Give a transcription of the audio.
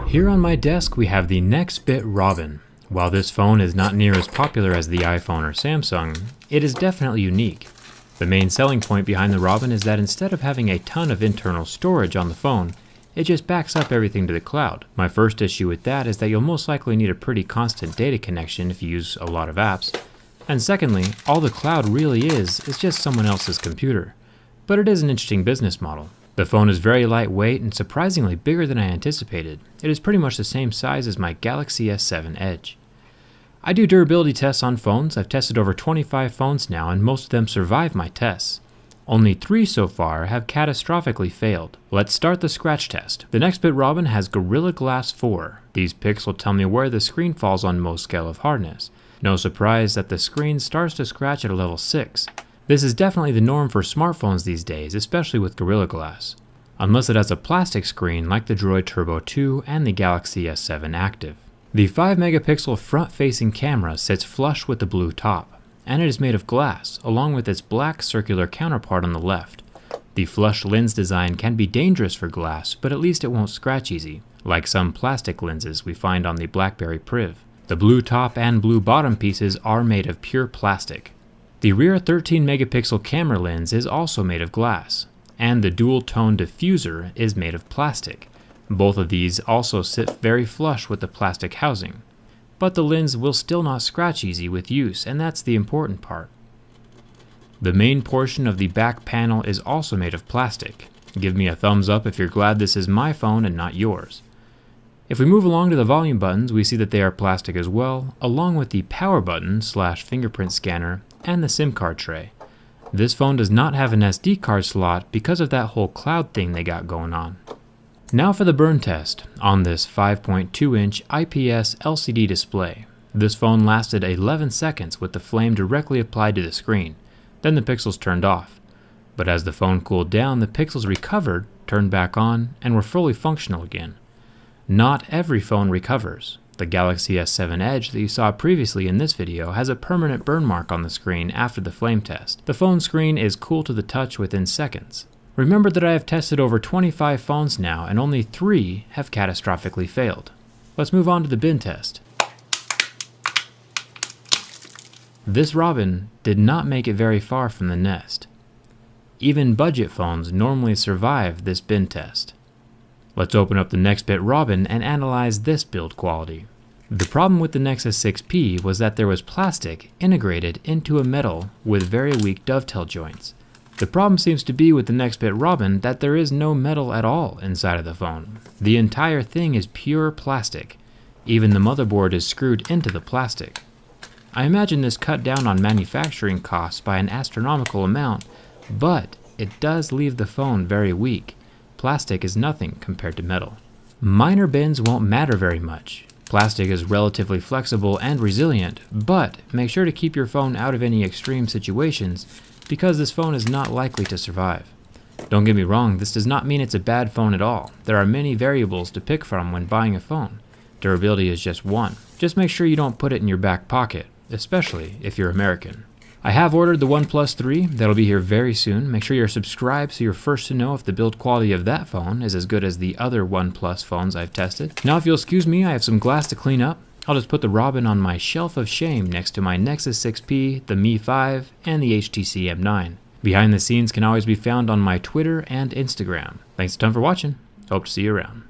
Here on my desk we have the Nextbit Robin. While this phone is not near as popular as the iPhone or Samsung, it is definitely unique. The main selling point behind the Robin is that instead of having a ton of internal storage on the phone, it just backs up everything to the cloud. My first issue with that is that you'll most likely need a pretty constant data connection if you use a lot of apps. And secondly, all the cloud really is just someone else's computer. But it is an interesting business model. The phone is very lightweight and surprisingly bigger than I anticipated. It is pretty much the same size as my Galaxy S7 Edge. I do durability tests on phones. I've tested over 25 phones now and most of them survive my tests. Only 3 so far have catastrophically failed. Let's start the scratch test. The Nextbit Robin has Gorilla Glass 4. These pics will tell me where the screen falls on most scale of hardness. No surprise that the screen starts to scratch at a level 6. This is definitely the norm for smartphones these days, especially with Gorilla Glass. Unless it has a plastic screen like the Droid Turbo 2 and the Galaxy S7 Active. The 5 megapixel front-facing camera sits flush with the blue top, and it is made of glass, along with its black circular counterpart on the left. The flush lens design can be dangerous for glass, but at least it won't scratch easy, like some plastic lenses we find on the BlackBerry Priv. The blue top and blue bottom pieces are made of pure plastic. The rear 13 megapixel camera lens is also made of glass, and the dual tone diffuser is made of plastic. Both of these also sit very flush with the plastic housing. But the lens will still not scratch easy with use, and that's the important part. The main portion of the back panel is also made of plastic. Give me a thumbs up if you're glad this is my phone and not yours. If we move along to the volume buttons, we see that they are plastic as well, along with the power button / fingerprint scanner and the SIM card tray. This phone does not have an SD card slot because of that whole cloud thing they got going on. Now for the burn test on this 5.2-inch IPS LCD display. This phone lasted 11 seconds with the flame directly applied to the screen. Then the pixels turned off. But as the phone cooled down, the pixels recovered, turned back on, and were fully functional again. Not every phone recovers. The Galaxy S7 Edge that you saw previously in this video has a permanent burn mark on the screen after the flame test. The phone screen is cool to the touch within seconds. Remember that I have tested over 25 phones now and only 3 have catastrophically failed. Let's move on to the bin test. This Robin did not make it very far from the nest. Even budget phones normally survive this bin test. Let's open up the Nextbit Robin and analyze this build quality. The problem with the Nexus 6P was that there was plastic integrated into a metal with very weak dovetail joints. The problem seems to be with the Nextbit Robin that there is no metal at all inside of the phone. The entire thing is pure plastic. Even the motherboard is screwed into the plastic. I imagine this cut down on manufacturing costs by an astronomical amount, but it does leave the phone very weak. Plastic is nothing compared to metal. Minor bends won't matter very much. Plastic is relatively flexible and resilient, but make sure to keep your phone out of any extreme situations because this phone is not likely to survive. Don't get me wrong, this does not mean it's a bad phone at all. There are many variables to pick from when buying a phone. Durability is just one. Just make sure you don't put it in your back pocket, especially if you're American. I have ordered the OnePlus 3, that'll be here very soon. Make sure you're subscribed so you're first to know if the build quality of that phone is as good as the other OnePlus phones I've tested. Now if you'll excuse me, I have some glass to clean up. I'll just put the Robin on my shelf of shame next to my Nexus 6P, the Mi 5, and the HTC M9. Behind the scenes can always be found on my Twitter and Instagram. Thanks a ton for watching. Hope to see you around.